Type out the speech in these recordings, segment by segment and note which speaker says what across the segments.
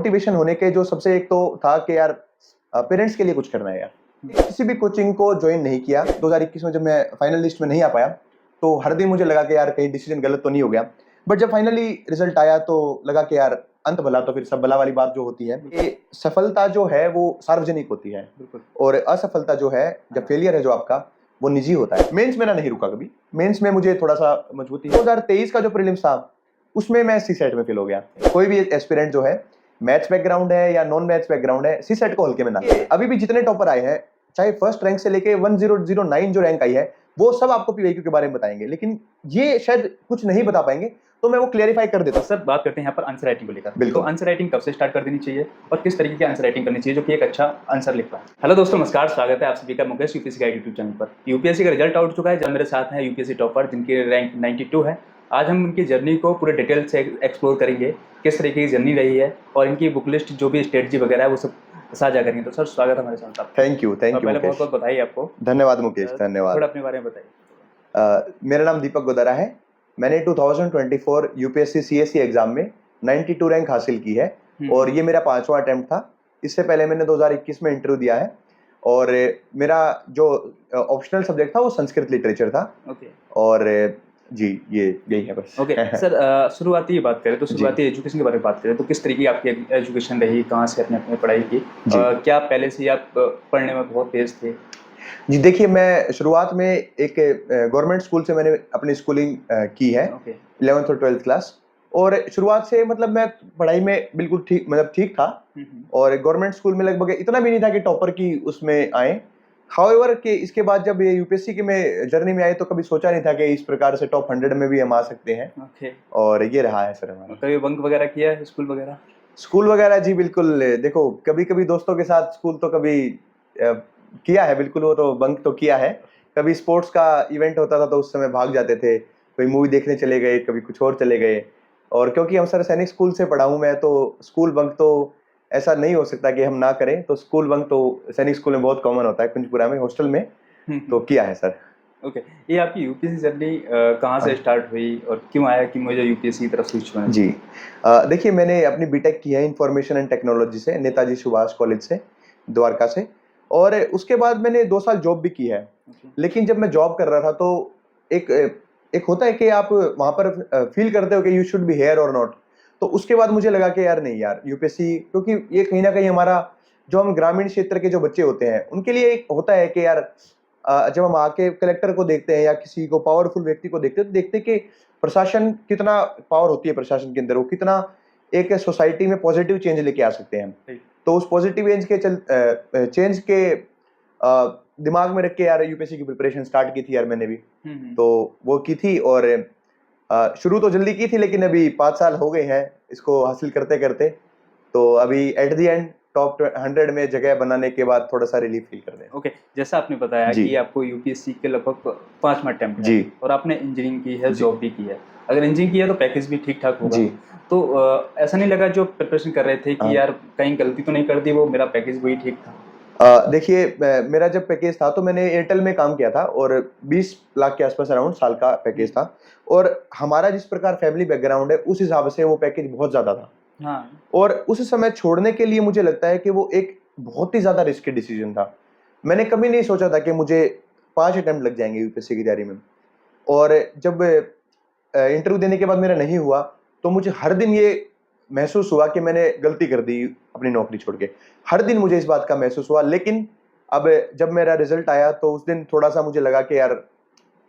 Speaker 1: Motivation होने के जो सबसे एक तो था कि यार पेरेंट्स के लिए कुछ करना है यार। किसी भी कोचिंग को ज्वाइन नहीं किया। 2021 में जब मैं फाइनल लिस्ट में नहीं आ पाया तो हर दिन मुझे लगा कि यार कहीं डिसीजन गलत तो नहीं हो गया। बट जब फाइनली रिजल्ट आया तो लगा कि यार अंत भला तो फिर सब भला वाली बात जो होती है कि सफलता जो है वो सार्वजनिक होती है और असफलता जो है, जब फेलियर है जो आपका, वो निजी होता है। मेंस मेरा नहीं रुका कभी। मेंस में मुझे थोड़ा सा मजबूती। 2023 का जो प्रीलिम्स था उसमें मैं सी सेट में फेल हो गया। कोई भी एस्पिरेंट जो है, मैथ्स बैकग्राउंड है या नॉन मैथ्स बैकग्राउंड है, सी सेट को हल्के में ना। अभी भी जितने टॉपर आए हैं, चाहे फर्स्ट रैंक से लेके 1009 जो रैंक आई है, वो सब आपको पीवाईक्यू के बारे में बताएंगे, लेकिन ये शायद कुछ नहीं बता पाएंगे, तो मैं वो क्लेरिफाई कर देता हूं।
Speaker 2: सर बात करते हैं यहाँ पर आंसर राइटिंग को लेकर।
Speaker 1: बिल्कुल।
Speaker 2: तो आंसर राइटिंग कब से स्टार्ट कर देनी चाहिए और किस तरीके की आंसर राइटिंग करनी चाहिए जो कि एक अच्छा आंसर लिख पाए। हेलो दोस्तों, नमस्कार, स्वागत है आप सभी का Mukesh UPSC guide YouTube channel पर। यूपीएससी का रिजल्ट आउट चुका है। जब मेरे साथ हैं यूपीएससी टॉपर जिनकी रैंक 92 है। आज हम उनकी जर्नी को पूरे डिटेल से एक्सप्लोर करेंगे, किस तरीके की जर्नी रही है और इनकी बुक लिस्ट जो भी स्ट्रेटजी वगैरह है वो सब साझा करेंगे। तो सर स्वागत है हमारे साथ आपका।
Speaker 1: थैंक यू
Speaker 2: पहले बहुत बहुत बधाई आपको।
Speaker 1: धन्यवाद मुकेश, धन्यवाद।
Speaker 2: थोड़ा अपने बारे में बताइए।
Speaker 1: मेरा नाम दीपक गोदारा है। मैंने 2024 यूपीएससी सीएससी एग्जाम में 92 रैंक हासिल की है और ये मेरा 5वां अटेम्प्ट था। इससे पहले मैंने 2021 में इंटरव्यू दिया है और मेरा जो ऑप्शनल सब्जेक्ट था वो संस्कृत लिटरेचर था।
Speaker 2: ओके।
Speaker 1: और जी, ये यही है बस।
Speaker 2: ओके सर, शुरुआती बात करें तो शुरुआती एजुकेशन के बारे में बात करें तो किस तरीके की आपकी एजुकेशन रही, कहाँ से आपने अपनी पढ़ाई की, क्या पहले से ही आप पढ़ने में बहुत तेज थे?
Speaker 1: जी देखिए, मैं शुरुआत में एक गवर्नमेंट स्कूल से मैंने अपनी स्कूलिंग की है। 11th और 12th क्लास। और शुरुआत से मतलब मैं पढ़ाई में बिल्कुल ठीक था और गवर्नमेंट स्कूल में लगभग इतना भी नहीं था कि टॉपर की उसमें आए। हाउएवर कि इसके बाद जब ये यूपीएससी के में जर्नी में आए तो कभी सोचा नहीं था कि इस प्रकार से टॉप 100 में भी हम आ सकते हैं। और ये रहा है सर हमारा।
Speaker 2: कभी बंक वगैरह किया है
Speaker 1: स्कूल वगैरह? जी बिल्कुल। देखो, कभी कभी दोस्तों के साथ स्कूल तो कभी किया है, बिल्कुल। वो तो बंक तो किया है। कभी स्पोर्ट्स का इवेंट होता था तो उस समय भाग जाते थे, कोई मूवी देखने चले गए, कभी कुछ और चले गए। और क्योंकि हम सर सैनिक स्कूल से पढ़ा हूँ मैं, तो स्कूल बंक तो ऐसा नहीं हो सकता कि हम ना करें। तो स्कूल बंक तो सैनिक स्कूल में बहुत कॉमन होता है, कुंजपुरा में हॉस्टल में। तो किया है सर।
Speaker 2: ओके। ये आपकी यूपीएससी जर्नी कहाँ से स्टार्ट हुई और क्यों आया कि मुझे यूपीएससी की तरफ स्विच होना?
Speaker 1: जी देखिए, मैंने अपनी बीटेक की है इंफॉर्मेशन एंड टेक्नोलॉजी से, नेताजी सुभाष कॉलेज से, द्वारका से। और उसके बाद मैंने 2 साल जॉब भी की है। लेकिन जब मैं जॉब कर रहा था तो एक एक होता है कि आप वहां पर फील करते हो कि यू शुड बी हेयर और नॉट। तो उसके बाद मुझे लगा कि यार नहीं यार, यूपीएससी, क्योंकि ये कहीं ना कहीं हमारा, जो हम ग्रामीण क्षेत्र के जो बच्चे होते हैं उनके लिए एक होता है कि यार जब हम आके कलेक्टर को देखते हैं या किसी को पावरफुल व्यक्ति को देखते हैं तो देखते हैं कि प्रशासन कितना पावर होती है प्रशासन के अंदर, वो कितना एक सोसाइटी में पॉजिटिव चेंज लेके आ सकते हैं। तो उस पॉजिटिव चेंज के दिमाग में रख के यार यूपीएससी की प्रिपरेशन स्टार्ट की थी यार मैंने भी। तो वो की थी और शुरू तो जल्दी की थी, लेकिन अभी 5 साल हो गए हैं इसको हासिल करते करते। तो अभी एट द एंड टॉप 100 में जगह बनाने के बाद थोड़ा सा रिलीफ फील कर रहे हैं।
Speaker 2: ओके, जैसा आपने बताया कि आपको यूपीएससी के लगभग 5वां अटेम्प्ट है और आपने इंजीनियरिंग की है, जॉब भी की है। अगर इंजीनियरिंग की है तो पैकेज भी ठीक ठाक होगा। तो ऐसा नहीं लगा जो प्रिपरेशन कर रहे थे कि यार कहीं गलती तो नहीं कर दी, वो मेरा पैकेज वही ठीक था?
Speaker 1: देखिए, मेरा जब पैकेज था तो मैंने एयरटेल में काम किया था और 20 लाख के आसपास अराउंड साल का पैकेज था। और हमारा जिस प्रकार फैमिली बैकग्राउंड है उस हिसाब से वो पैकेज बहुत ज्यादा था। और उस समय छोड़ने के लिए मुझे लगता है कि वो एक बहुत ही ज्यादा रिस्की डिसीजन था। मैंने कभी नहीं सोचा था कि मुझे 5 अटेम्प्ट लग जाएंगे यूपीएससी की तैयारी में। और जब इंटरव्यू देने के बाद मेरा नहीं हुआ तो मुझे हर दिन ये महसूस हुआ कि मैंने गलती कर दी अपनी नौकरी छोड़ के। हर दिन मुझे इस बात का महसूस हुआ। लेकिन अब जब मेरा रिजल्ट आया तो उस दिन थोड़ा सा मुझे लगा कि यार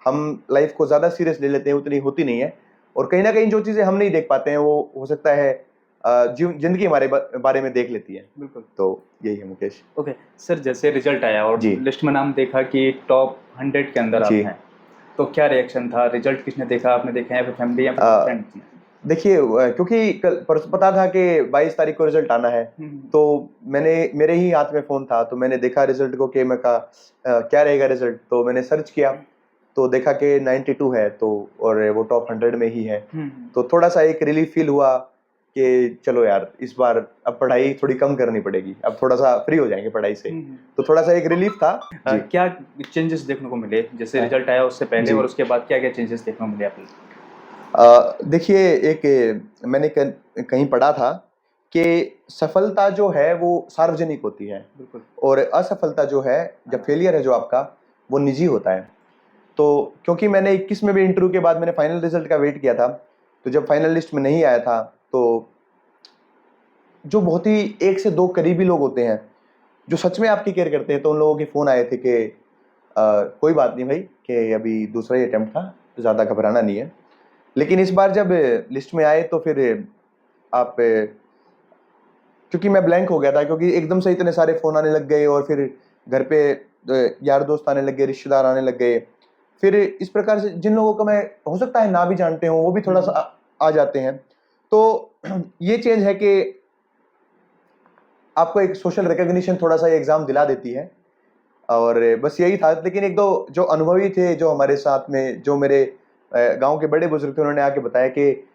Speaker 1: हम लाइफ को ज्यादा सीरियस ले लेते हैं, उतनी होती नहीं है। और कहीं ना कहीं जो चीजें हम नहीं देख पाते हैं वो हो सकता है जिंदगी हमारे बारे में देख लेती है।
Speaker 2: बिल्कुल।
Speaker 1: तो यही है मुकेश।
Speaker 2: ओके सर, जैसे रिजल्ट आया और लिस्ट में नाम देखा कि टॉप 100 के अंदर आप हैं, तो क्या रिएक्शन था? रिजल्ट किसने देखा, आपने देखा है, फैमिली या फ्रेंड्स ने?
Speaker 1: देखिए, क्योंकि कल पता था कि 22 तारीख को रिजल्ट आना है, तो मेरे ही हाथ में फोन था, तो मैंने देखा रिजल्ट को कि मैं कहा क्या रहेगा रिजल्ट। तो मैंने सर्च किया तो देखा कि 92 है, तो और वो टॉप 100 में ही है। तो थोड़ा सा एक रिलीफ फील हुआ कि चलो यार इस बार अब पढ़ाई थोड़ी कम करनी पड़ेगी, अब थोड़ा सा फ्री हो जाएंगे पढ़ाई से। तो थोड़ा सा एक रिलीफ था।
Speaker 2: क्या चेंजेस देखने को मिले जैसे रिजल्ट आया उससे पहले और उसके बाद? क्या क्या चेंजेस देखने को मिले आपको?
Speaker 1: देखिए, एक मैंने कहीं पढ़ा था कि सफलता जो है वो सार्वजनिक होती है
Speaker 2: बिल्कुल।
Speaker 1: और असफलता जो है, जब फेलियर है जो आपका, वो निजी होता है। तो क्योंकि मैंने 21 में भी इंटरव्यू के बाद मैंने फाइनल रिजल्ट का वेट किया था, तो जब फाइनल लिस्ट में नहीं आया था, तो जो बहुत ही 1 से 2 करीबी लोग होते हैं जो सच में आपकी केयर करते हैं, तो उन लोगों के फ़ोन आए थे कि कोई बात नहीं भाई, कि अभी दूसरा ही अटेम्प्ट था, ज़्यादा घबराना नहीं है। लेकिन इस बार जब लिस्ट में आए तो फिर आप, क्योंकि मैं ब्लैंक हो गया था, क्योंकि एकदम से इतने सारे फ़ोन आने लग गए और फिर घर पे यार दोस्त आने लग गए, रिश्तेदार आने लग गए। फिर इस प्रकार से जिन लोगों को मैं हो सकता है ना भी जानते हों, वो भी थोड़ा सा आ जाते हैं। तो ये चेंज है कि आपको एक सोशल रिकॉग्निशन थोड़ा सा ये एग्ज़ाम दिला देती है, और बस यही था। लेकिन एक दो जो अनुभवी थे जो हमारे साथ में, जो मेरे गांव के बड़े बुजुर्ग थे, उन्होंने आके बताया कि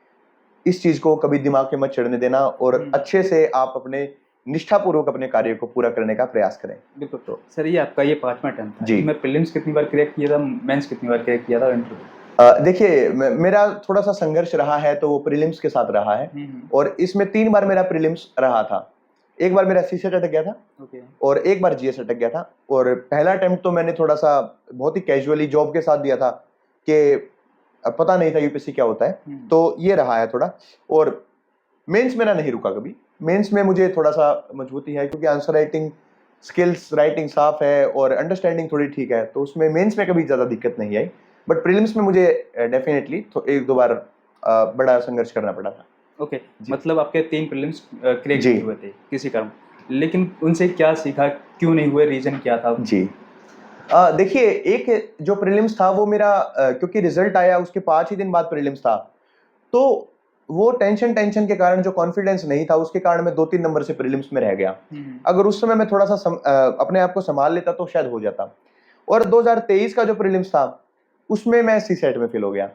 Speaker 1: इस चीज को कभी दिमाग में मत चढ़ने देना और अच्छे से आप अपने निष्ठापूर्वक अपने कार्य को पूरा करने का प्रयास करें।
Speaker 2: बिल्कुल। तो सर, ये आपका ये 5वां अटेम्प्ट था,
Speaker 1: जी।
Speaker 2: इसमें प्रीलिम्स कितनी बार क्रैक किया था, मेंस कितनी बार क्रैक किया था, इंटरव्यू?
Speaker 1: देखिए, मेरा थोड़ा सा संघर्ष रहा है तो वो प्रीलिम्स के साथ रहा है, और इसमें 3 बार मेरा प्रीलिम्स रहा था। एक बार मेरा सीसेट अटक गया था,
Speaker 2: ओके।
Speaker 1: और एक बार जीएस अटक गया था। और पहला अटेम्प्ट तो मैंने थोड़ा सा बहुत ही कैजुअली जॉब के साथ दिया था कि पता नहीं था यूपीएससी क्या होता है, तो ये रहा है थोड़ा। और मेंस मेरा नहीं रुका कभी। मेंस में मुझे थोड़ा सा मजबूती है, क्योंकि आंसर राइटिंग स्किल्स, राइटिंग साफ है और अंडरस्टैंडिंग थोड़ी ठीक है, तो उसमें मेंस में कभी ज़्यादा दिक्कत नहीं आई। बट प्रीलिम्स में मुझे डेफिनेटली एक दो बार बड़ा संघर्ष करना पड़ा था।
Speaker 2: ओके। मतलब आपके 3 प्रीलिम्स क्रैक
Speaker 1: जी।
Speaker 2: नहीं हुए थे किसी कारण, लेकिन उनसे क्या सीखा, क्यों नहीं हुए, रीजन क्या था?
Speaker 1: जी। देखिए, एक जो प्रीलिम्स था वो मेरा, क्योंकि रिजल्ट आया उसके 5 ही दिन बाद प्रीलिम्स था, तो वो टेंशन के कारण जो कॉन्फिडेंस नहीं था, उसके कारण मैं 2-3 नंबर से प्रीलिम्स में रह गया। अगर उस समय मैं थोड़ा सा अपने आप को संभाल लेता तो शायद हो जाता। और 2023 का जो प्रीलिम्स था, उसमें मैं सीसेट में फेल हो गया।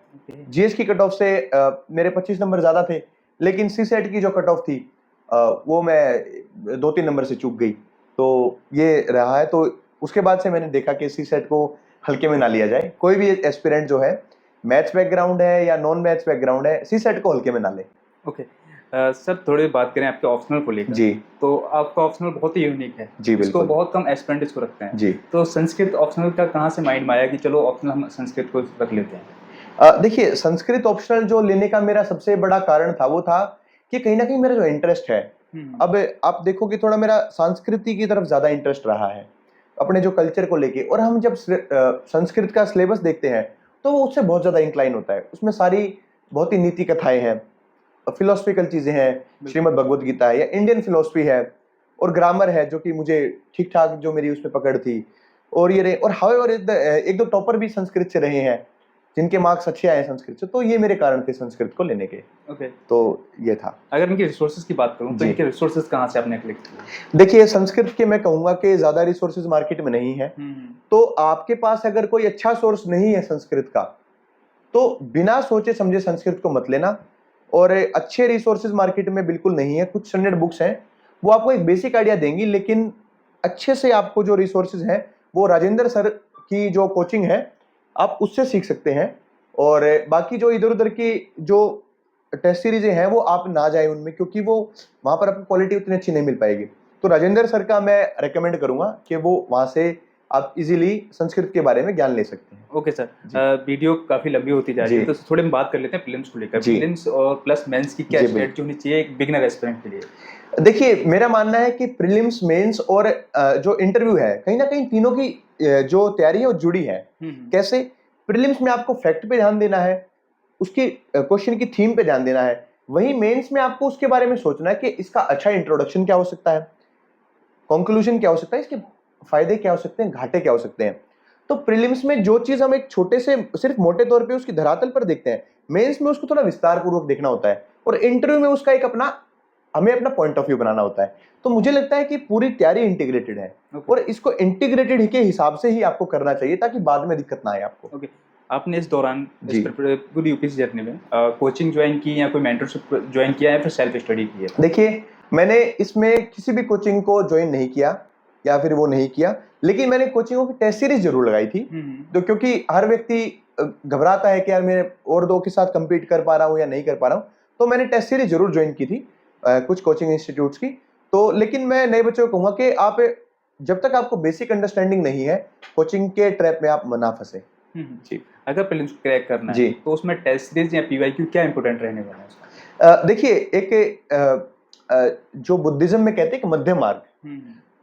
Speaker 1: जीएस की कट ऑफ से मेरे 25 नंबर ज्यादा थे, लेकिन सीसेट की जो कट ऑफ थी वो मैं 2-3 नंबर से चूक गई। तो ये रहा है। तो उसके बाद से मैंने देखा कि सीसेट को हल्के में ना लिया जाए। कोई भी एस्पिरेंट जो है, मैथ्स बैकग्राउंड है या नॉन मैथ्स बैकग्राउंड है, सीसेट को हल्के में ना ले।
Speaker 2: ओके। सर, थोड़ी बात करें आपके ऑप्शनल को लेकर।
Speaker 1: जी।
Speaker 2: तो आपका ऑप्शनल बहुत ही यूनिक है।
Speaker 1: जी,
Speaker 2: इसको
Speaker 1: बिल्कुल।
Speaker 2: बहुत कम एस्पिरेंट इसको रखते हैं।
Speaker 1: जी।
Speaker 2: तो संस्कृत ऑप्शनल का कहाँ से माइंड में आया कि चलो ऑप्शनल हम संस्कृत को रख लेते हैं?
Speaker 1: देखिए, संस्कृत ऑप्शनल जो लेने का मेरा सबसे बड़ा कारण था, वो था कि कहीं ना कहीं मेरा जो इंटरेस्ट है, अब आप देखो कि थोड़ा मेरा संस्कृति की तरफ ज्यादा इंटरेस्ट रहा है, अपने जो कल्चर को लेके। और हम जब संस्कृत का सिलेबस देखते हैं, तो वो उससे बहुत ज्यादा इंक्लाइन होता है। उसमें सारी बहुत ही नीति कथाएं हैं, फिलोसफिकल चीजें हैं, श्रीमद् भगवत गीता है या इंडियन फिलोसफी है, और ग्रामर है जो कि मुझे ठीक ठाक, जो मेरी उसमें पकड़ थी। और ये रहे, और हाउएवर एक दो टॉपर भी संस्कृत से रहे हैं, जिनके मार्क्स अच्छे आए संस्कृत से। तो ये मेरे कारण थे संस्कृत को लेने के।
Speaker 2: ओके।
Speaker 1: तो ये था।
Speaker 2: अगर इनके रिसोर्सेज की बात करूं तो
Speaker 1: जी।
Speaker 2: इनके रिसोर्सेज कहाँ से आपने कलेक्ट किए?
Speaker 1: देखिए, संस्कृत के मैं कहूंगा कि ज्यादा रिसोर्सेज मार्केट में नहीं है। तो आपके पास अगर कोई अच्छा सोर्स नहीं है संस्कृत का, तो बिना सोचे समझे संस्कृत को मत लेना। और अच्छे रिसोर्सेज मार्केट में बिल्कुल नहीं है। कुछ स्टैंडर्ड बुक्स हैं, वो आपको एक बेसिक आइडिया देंगी, लेकिन अच्छे से आपको जो रिसोर्सेज हैं, वो राजेंद्र सर की जो कोचिंग है, आप उससे सीख सकते हैं। और बाकी जो इधर उधर की जो टेस्ट सीरीजें हैं, वो आप ना जाए उनमें, क्योंकि वो वहां पर आपको क्वालिटी उतनी अच्छी नहीं मिल पाएगी। तो राजेंद्र सर का मैं रेकमेंड करूंगा कि वो वहां से आप इजीली संस्कृत के बारे में ज्ञान ले सकते हैं।
Speaker 2: ओके सर, वीडियो काफी लंबी होती जा रही है, तो थोड़े हम बात कर लेते हैं प्रीलिम्स को लेकर। प्रीलिम्स और प्लस मेंस की क्या स्ट्रेटजी होनी चाहिए एक बिगिनर एस्पिरेंट के लिए?
Speaker 1: देखिए, मेरा मानना है कि प्रीलिम्स, मेंस और जो इंटरव्यू है, कहीं ना कहीं तीनों की जो तैयारी है वो जुड़ी है। कैसे? प्रीलिम्स में आपको फैक्ट पे ध्यान देना है, उसकी क्वेश्चन की थीम पे ध्यान देना है। वहीं मेंस में आपको उसके बारे में सोचना है कि इसका अच्छा इंट्रोडक्शन क्या हो सकता है, कंक्लूजन क्या हो सकता है, इसके फायदे क्या हो सकते हैं, घाटे क्या हो सकते हैं। तो प्रीलिम्स में जो चीज हम एक छोटे से सिर्फ मोटे तौर पे उसकी धरातल पर देखते हैं, मेंस में उसको थोड़ा विस्तार पूर्वक देखना होता है, और इंटरव्यू में उसका एक हमें अपना पॉइंट ऑफ व्यू बनाना होता है। तो मुझे लगता है कि पूरी तैयारी इंटीग्रेटेड है, और इसको इंटीग्रेटेड के हिसाब से ही आपको करना चाहिए, ताकि बाद में दिक्कत ना आए आपको।
Speaker 2: ओके। आपने इस दौरान पूरी यूपीएससी जर्नी में कोचिंग ज्वाइन की या कोई मेंटरशिप ज्वाइन किया है, फिर सेल्फ स्टडी की है?
Speaker 1: देखिए, मैंने इसमें किसी भी कोचिंग को ज्वाइन नहीं किया या फिर वो नहीं किया, लेकिन मैंने कोचिंगों की टेस्ट सीरीज जरूर लगाई थी। तो क्योंकि हर व्यक्ति घबराता है कि यार मैं और दो के साथ compete कर पा रहा हूँ या नहीं कर पा रहा हूँ, तो मैंने टेस्ट सीरीज जरूर ज्वाइन की थी। कुछ कोचिंग इंस्टीट्यूट्स की। तो लेकिन मैं नए बच्चों को कहूँगा कि आप जब तक आपको बेसिक अंडरस्टैंडिंग नहीं है, कोचिंग के ट्रैप में आप ना फंसे।
Speaker 2: जी। अगर प्रीलिम्स क्रैक करना है
Speaker 1: जी।
Speaker 2: तो उसमें टेस्ट सीरीज या पीवाईक्यू क्या इंपॉर्टेंट रहने वाला है उसका?
Speaker 1: देखिए एक जो बुद्धिज्म में कहते हैं कि मध्यम मार्ग,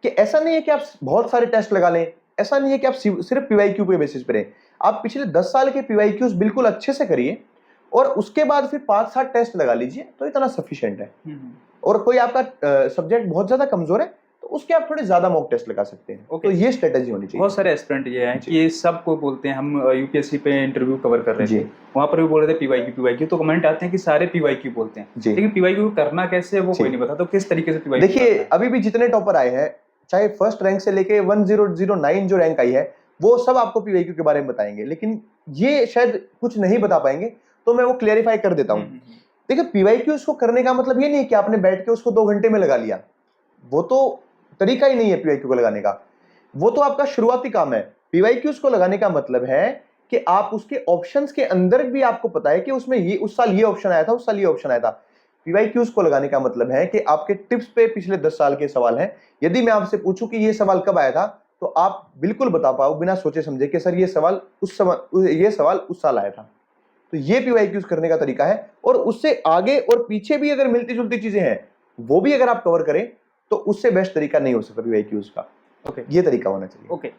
Speaker 1: कि ऐसा नहीं है कि आप बहुत सारे टेस्ट लगा लें, ऐसा नहीं है कि आप सिर्फ पीवाईक्यू पे बेसिस पे रहें। आप पिछले 10 साल के पीवाईक्यूज बिल्कुल अच्छे से करिए और उसके बाद फिर 5-7 टेस्ट लगा लीजिए, तो इतना सफिशिएंट है। और कोई आपका सब्जेक्ट बहुत ज्यादा कमजोर है तो उसके आप थोड़े ज्यादा मॉक टेस्ट लगा सकते हैं।
Speaker 2: ओके।
Speaker 1: तो ये स्ट्रेटेजी होनी चाहिए।
Speaker 2: बहुत सारे एस्पिरेंट ये हैं
Speaker 1: जी।
Speaker 2: कि सबको बोलते हैं, हम यूपीएससी पे इंटरव्यू कवर कर रहे
Speaker 1: जी।
Speaker 2: थे, वहाँ पर भी बोल रहे थे पीवाईक्यू, तो कमेंट आते हैं कि सारे पीवाईक्यू बोलते हैं,
Speaker 1: जी।
Speaker 2: लेकिन पीवाईक्यू करना कैसे है वो
Speaker 1: जी।
Speaker 2: कोई नहीं पता। तो किस तरीके से पीवाईक्यू
Speaker 1: देखिए अभी भी जितने टॉपर आए हैं, चाहे फर्स्ट रैंक से लेके 1009 जो रैंक आई है, वो सब आपको पीवाईक्यू के बारे में बताएंगे, लेकिन ये शायद कुछ नहीं बता पाएंगे, तो मैं वो क्लेरिफाई कर देता हूँ। देखिए पीवाईक्यू को करने का मतलब ये नहीं है कि आपने बैठ के उसको 2 घंटे में लगा लिया, वो तो तरीका ही नहीं है पीवाईक्यू को लगाने का। वो तो आपका शुरुआती काम है। पीवाईक्यूज को लगाने का मतलब है कि आप उसके ऑप्शंस के अंदर भी आपको पता है कि उसमें ये उस साल ये ऑप्शन आया था, उस साल ये ऑप्शन आया था। पीवाईक्यूज को लगाने का मतलब है कि आपके टिप्स पे पिछले 10 साल के सवाल हैं। यदि मैं आपसे पूछूं कि ये सवाल कब आया था, तो आप बिल्कुल बता पाओ बिना सोचे समझे कि सर ये सवाल उस साल आया था। तो ये पीवाईक्यूज करने का तरीका है। और उससे आगे और पीछे भी अगर मिलती जुलती चीजें हैं, वो भी अगर आप कवर करें, तो उससे बेस्ट तरीका नहीं हो सकता पीवाईक्यूज का।
Speaker 2: ओके।
Speaker 1: ये तरीका होना चाहिए।
Speaker 2: ओके।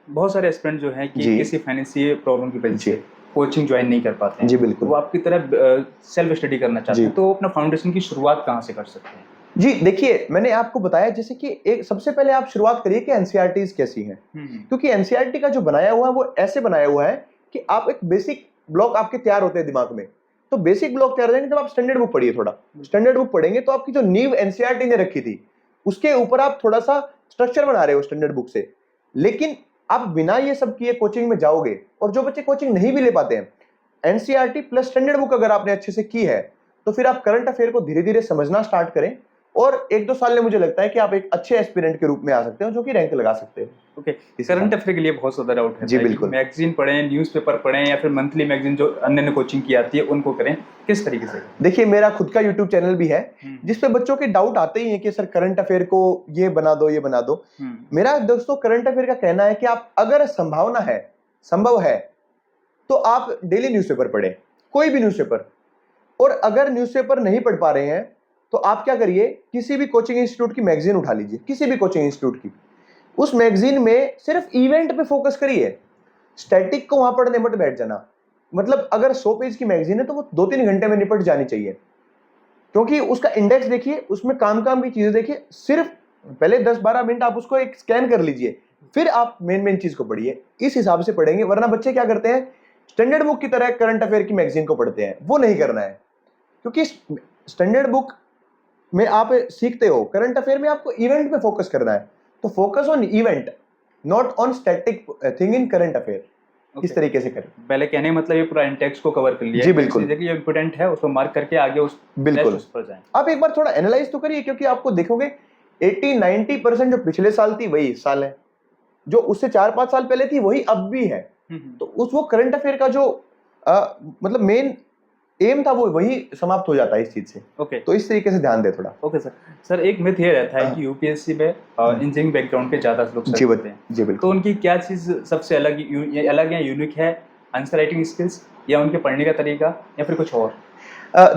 Speaker 2: बहुत सारे एस्पिरेंट जो हैं कि
Speaker 1: जी।
Speaker 2: किसी फाइनेंशियल प्रॉब्लम की वजह
Speaker 1: जी।
Speaker 2: से कोचिंग ज्वाइन नहीं कर पाते हैं,
Speaker 1: जी बिल्कुल।
Speaker 2: वो आपकी तरह सेल्फ स्टडी करना चाहते
Speaker 1: जी।
Speaker 2: हैं, तो वो अपना फाउंडेशन की शुरुआत कहाँ से कर सकते हैं?
Speaker 1: जी देखिए, मैंने आपको बताया जैसे कि एक सबसे पहले आप शुरुआत करिए कि एनसीईआरटीज कैसी हैं। क्योंकि एनसीईआरटी का जो बनाया हुआ है वो ऐसे बनाया हुआ है कि आप एक बेसिक ब्लॉक आपके तैयार होते हैं दिमाग में। तो बेसिक ब्लॉक तैयार हो जाएंगे जब आप स्टैंडर्ड बुक पढ़िए। थोड़ा स्टैंडर्ड बुक पढ़ेंगे तो आपकी जो नींव एनसीईआरटी ने रखी थी, उसके ऊपर आप थोड़ा सा स्ट्रक्चर बना रहे हो स्टैंडर्ड बुक से। लेकिन आप बिना ये सब किए कोचिंग में जाओगे, और जो बच्चे कोचिंग नहीं भी ले पाते हैं, एनसीईआरटी प्लस स्टैंडर्ड बुक अगर आपने अच्छे से की है, तो फिर आप करंट अफेयर को धीरे धीरे समझना स्टार्ट करें, और 1-2 साल में मुझे लगता है कि आप एक अच्छे एस्पिरेंट के रूप में आ सकते हो, जो कि रैंक लगा सकते हो।
Speaker 2: ओके। करंट अफेयर के लिए बहुत ज्यादा डाउट है
Speaker 1: जी बिल्कुल।
Speaker 2: मैगजीन पढ़ें, न्यूज़पेपर पढ़ें, या फिर मंथली मैगजीन जो अन्य कोचिंग की आती है उनको करें, किस तरीके से?
Speaker 1: देखिए मेरा खुद का यूट्यूब चैनल भी है जिसपे बच्चों के डाउट आते ही हैं कि सर करंट अफेयर को ये बना दो, ये बना दो। मेरा दोस्तों करंट अफेयर का कहना है कि आप अगर संभव है तो आप डेली न्यूज़पेपर पढ़ें, कोई भी न्यूज़पेपर। और अगर न्यूज़पेपर नहीं पढ़ पा रहे हैं, तो आप क्या करिए, किसी भी कोचिंग इंस्टीट्यूट की मैगजीन उठा लीजिए, किसी भी कोचिंग इंस्टीट्यूट की। उस मैगजीन में सिर्फ इवेंट पे फोकस करिए, स्टैटिक को वहां पढ़ने मत बैठ जाना। मतलब अगर 100 पेज की मैगजीन है तो वो 2-3 घंटे में निपट जानी चाहिए, क्योंकि उसका इंडेक्स देखिए, उसमें काम की चीजें देखिए। सिर्फ पहले 10-12 मिनट आप उसको एक स्कैन कर लीजिए, फिर आप मेन चीज को पढ़िए। इस हिसाब से पढ़ेंगे। वरना बच्चे क्या करते हैं, स्टैंडर्ड बुक की तरह करंट अफेयर की मैगजीन को पढ़ते हैं। वो नहीं करना है, क्योंकि स्टैंडर्ड बुक में आप सीखते हो, करंट अफेयर में आपको इवेंट पे फोकस करना है। तो focus on event, not on static thing in current affair. इस तरीके से करें।
Speaker 2: पहले कहने मतलब ये पूरा इंटेक्स को कवर कर लिया।
Speaker 1: जी बिल्कुल।
Speaker 2: देखिए इंपोर्टेंट है उसको मार्क करके आगे उस
Speaker 1: बिल्कुल
Speaker 2: उस पर जाएं।
Speaker 1: आप एक बार थोड़ा एनालाइज तो करिए, क्योंकि आपको देखोगे 80-90% जो पिछले साल थी वही इस साल है, जो उससे 4-5 साल पहले थी वही अब भी है। तो उस वो करंट अफेयर का जो मतलब मेन एम था वो वही समाप्त हो जाता है इस चीज से।
Speaker 2: ओके।
Speaker 1: तो इस तरीके से ध्यान दे थोड़ा।
Speaker 2: ओके सर एक मिथ ये रहता है कि यूपीएससी में इंजीनियरिंग बैकग्राउंड के ज्यादा लोग
Speaker 1: जी
Speaker 2: होते हैं।
Speaker 1: जी बिल्कुल।
Speaker 2: तो उनकी क्या चीज सबसे अलग या यूनिक है? आंसर राइटिंग स्किल्स, या उनके पढ़ने का तरीका, या फिर कुछ और?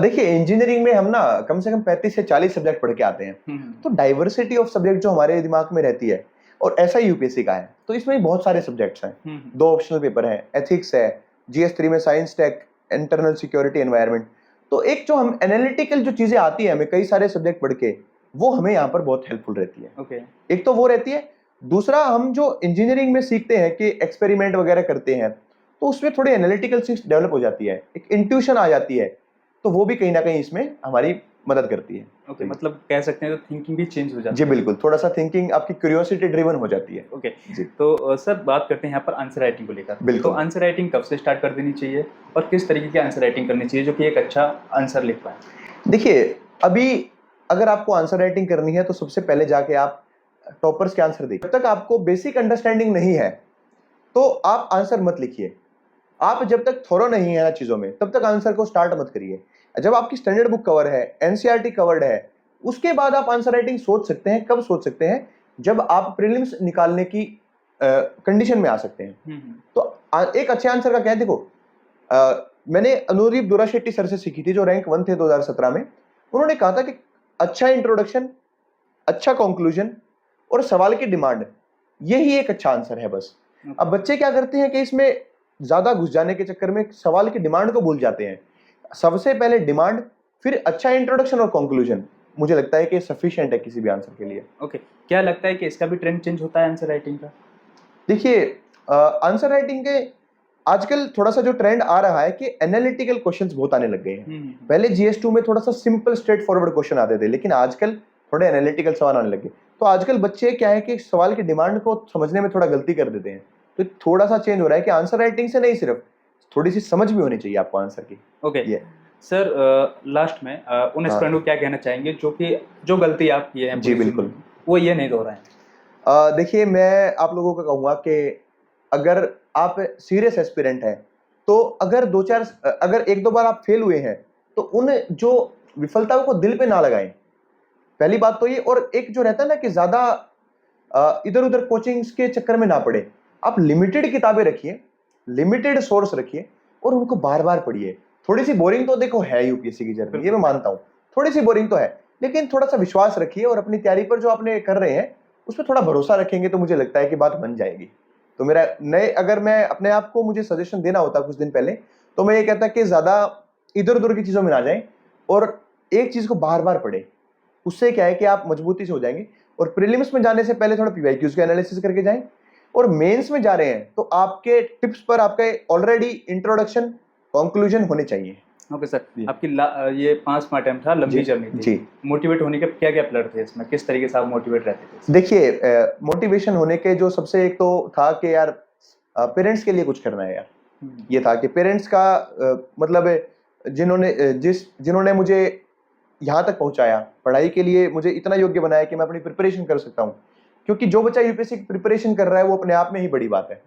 Speaker 1: देखिए इंजीनियरिंग में हम ना कम से कम 35 से 40 सब्जेक्ट पढ़ के आते हैं। तो डाइवर्सिटी ऑफ सब्जेक्ट जो हमारे दिमाग में रहती है, और ऐसा ही यूपीएससी का है, तो इसमें भी बहुत सारे सब्जेक्ट्स हैं। 2 ऑप्शनल पेपर हैं, एथिक्स है, जीएस 3 में science tech, internal security environment. तो एक जो हम एनालिटिकल जो चीजें आती है हमें कई सारे सब्जेक्ट पढ़ के, वो हमें यहाँ पर बहुत हेल्पफुल रहती है।
Speaker 2: ओके।
Speaker 1: एक तो वो रहती है। दूसरा, हम जो इंजीनियरिंग में सीखते हैं कि एक्सपेरिमेंट वगैरह करते हैं, तो उसमें थोड़ी एनालिटिकल स्किल्स डेवलप हो जाती है, एक इंट्यूशन आ जाती है। तो वो भी कहीं ना कहीं इसमें हमारी मदद करती है।
Speaker 2: ओके, मतलब कह सकते हैं तो थिंकिंग भी चेंज हो जाती है।
Speaker 1: जी बिल्कुल, थोड़ा सा थिंकिंग आपकी क्यूरियोसिटी ड्रिवन हो जाती है।
Speaker 2: ओके
Speaker 1: जी।
Speaker 2: तो सर बात करते हैं यहाँ पर आंसर राइटिंग को लेकर।
Speaker 1: बिल्कुल।
Speaker 2: तो आंसर राइटिंग कब से स्टार्ट कर देनी चाहिए, और किस तरीके की आंसर राइटिंग करनी चाहिए जो कि एक अच्छा आंसर लिख पाए?
Speaker 1: देखिए अभी अगर आपको आंसर राइटिंग करनी है, तो सबसे पहले जाके आप टॉपर्स के आंसर देखिए। जब तक आपको बेसिक अंडरस्टैंडिंग नहीं है, तो आप आंसर मत लिखिए। आप जब तक थोरो नहीं है ना चीजों में, तब तक आंसर को स्टार्ट मत करिए। जब आपकी स्टैंडर्ड बुक कवर है, एनसीईआरटी कवर्ड है, उसके बाद आप आंसर राइटिंग सोच सकते हैं। कब सोच सकते हैं? जब आप प्रीलिम्स निकालने की कंडीशन में आ सकते हैं। तो एक अच्छे आंसर का क्या है, देखो मैंने अनुदीप दुरा शेट्टी सर से सीखी थी, जो रैंक 1 थे 2017 में। उन्होंने कहा था कि अच्छा इंट्रोडक्शन, अच्छा कंक्लूजन और सवाल की डिमांड, यही एक अच्छा आंसर है बस। अब बच्चे क्या करते हैं कि इसमें ज्यादा घुस जाने के चक्कर में सवाल की डिमांड को भूल जाते हैं। सबसे पहले डिमांड, फिर अच्छा इंट्रोडक्शन और कंक्लूजन, मुझे लगता है कि सफिशिएंट है किसी भी आंसर के लिए।
Speaker 2: ओके, क्या लगता है कि इसका भी ट्रेंड चेंज होता है आंसर राइटिंग का?
Speaker 1: देखिए आंसर राइटिंग के आजकल थोड़ा सा जो ट्रेंड आ रहा है कि एनालिटिकल क्वेश्चंस बहुत आने लग गए हैं। पहले जीएस2 में थोड़ा सा सिंपल स्ट्रेट फॉरवर्ड क्वेश्चन आते थे, लेकिन आजकल थोड़े एनालिटिकल सवाल आने लगे। तो आजकल बच्चे क्या है कि सवाल की डिमांड को समझने में थोड़ा गलती कर देते हैं। तो थोड़ा सा चेंज हो रहा है कि आंसर राइटिंग से नहीं, सिर्फ थोड़ी सी समझ भी होनी चाहिए आपको आंसर की।
Speaker 2: ओके
Speaker 1: ये
Speaker 2: सर, लास्ट में उन स्टूडेंट को क्या कहना चाहेंगे जो गलती आप किए हैं
Speaker 1: जी बिल्कुल,
Speaker 2: वो ये नहीं दोहराएं?
Speaker 1: देखिए मैं आप लोगों को कहूंगा कि अगर आप सीरियस एस्पिरेंट हैं, तो अगर एक दो बार आप फेल हुए हैं, तो उन जो विफलताओं को दिल पे ना लगाएं, पहली बात तो ये। और एक जो रहता है ना कि ज्यादा इधर उधर कोचिंग्स के चक्कर में ना पड़े। आप लिमिटेड किताबें रखिए, लिमिटेड सोर्स रखिए और उनको बार बार पढ़िए। थोड़ी सी बोरिंग तो देखो है यूपीएससी की जर्नी, ये मैं मानता हूँ, थोड़ी सी बोरिंग तो है, लेकिन थोड़ा सा विश्वास रखिए और अपनी तैयारी पर जो आपने कर रहे हैं उस पर थोड़ा भरोसा रखेंगे तो मुझे लगता है कि बात बन जाएगी। तो मेरा अगर मैं अपने आप को मुझे सजेशन देना होता कुछ दिन पहले, तो मैं ये कहता कि ज्यादा इधर उधर की चीजों में ना जाएं और एक चीज को बार बार पढ़े। उससे क्या है कि आप मजबूती से हो जाएंगे। और प्रीलिम्स में जाने से पहले थोड़ा पीवाईक्यूज का एनालिसिस करके जाएं। और मेंस में जा रहे हैं तो आपके टिप्स पर आपके ऑलरेडी इंट्रोडक्शन, कंक्लूजन होने चाहिए।
Speaker 2: ओके सर, आपकी ये 5वां अटेम्प्ट था, लंबी जर्नी थी जी। मोटिवेट होने के क्या क्या पिलर थे इसमें, किस तरीके से आप मोटिवेट रहते थे?
Speaker 1: देखिए मोटिवेशन होने के जो सबसे एक तो था कि यार पेरेंट्स के लिए कुछ करना है यार। ये था कि पेरेंट्स का मतलब जिन्होंने मुझे यहाँ तक पहुंचाया, पढ़ाई के लिए मुझे इतना योग्य बनाया कि मैं अपनी प्रिपरेशन कर सकता हूँ। क्योंकि जो बच्चा यूपीएससी की प्रिपरेशन कर रहा है वो अपने आप में ही बड़ी बात है।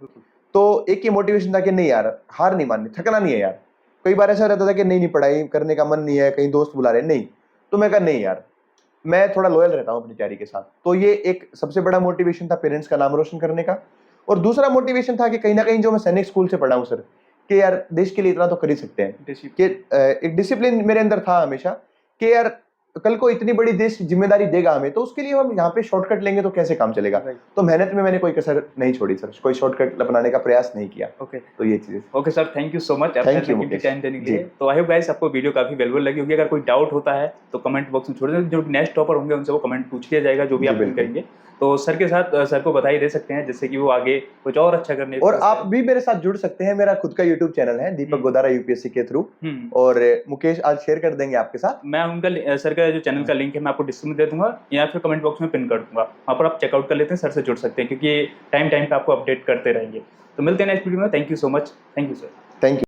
Speaker 1: तो एक ये मोटिवेशन था कि नहीं यार, हार नहीं माननी, थकना नहीं है यार। कई बार ऐसा रहता था कि नहीं पढ़ाई करने का मन नहीं है, कहीं दोस्त बुला रहे, नहीं, तो मैं कहा नहीं यार, मैं थोड़ा लॉयल रहता हूँ अपनी तैयारी के साथ। तो ये एक सबसे बड़ा मोटिवेशन था पेरेंट्स का नाम रोशन करने का। और दूसरा मोटिवेशन था कि कहीं ना कहीं जो मैं सैनिक स्कूल से पढ़ा हूँ सर, कि यार देश के लिए इतना तो कर ही सकते हैं। कि एक डिसिप्लिन मेरे अंदर था हमेशा कि यार कल को इतनी बड़ी देश जिम्मेदारी देगा हमें, तो उसके लिए हम यहाँ पे शॉर्टकट लेंगे तो कैसे काम चलेगा। तो मेहनत में मैंने कोई कसर नहीं छोड़ी सर, कोई शॉर्टकट अपनाने का प्रयास नहीं किया।
Speaker 2: ओके,
Speaker 1: तो ये चीज।
Speaker 2: Okay sir, thank you so much
Speaker 1: thank you
Speaker 2: time देने के लिए। तो आई होप गाइस आपको वीडियो काफी वैल्यूएबल लगी होगी। अगर कोई डाउट होता है तो कमेंट बॉक्स में छोड़ दें, जो नेक्स्ट टॉपर होंगे उनसे वो कमेंट पूछ लिया जाएगा, जो भी आप करेंगे। तो सर के साथ सर को बधाई दे सकते हैं, जिससे कि वो आगे कुछ और अच्छा करने।
Speaker 1: और आप भी मेरे साथ जुड़ सकते हैं, मेरा खुद का यूट्यूब चैनल है दीपक गोदारा यूपीएससी के थ्रू, और मुकेश आज शेयर कर देंगे आपके साथ।
Speaker 2: मैं उनका सर का जो चैनल का लिंक है मैं आपको डिस्क्रिप्शन में दे दूंगा या फिर कमेंट बॉक्स में पिन कर दूंगा, वहाँ पर आप चेकआउट कर लेते हैं, सर से जुड़ सकते हैं, क्योंकि टाइम पे आपको अपडेट करते रहेंगे। तो मिलते हैं नेक्स्ट वीडियो में। Thank you so much. Thank you sir.
Speaker 1: Thank you.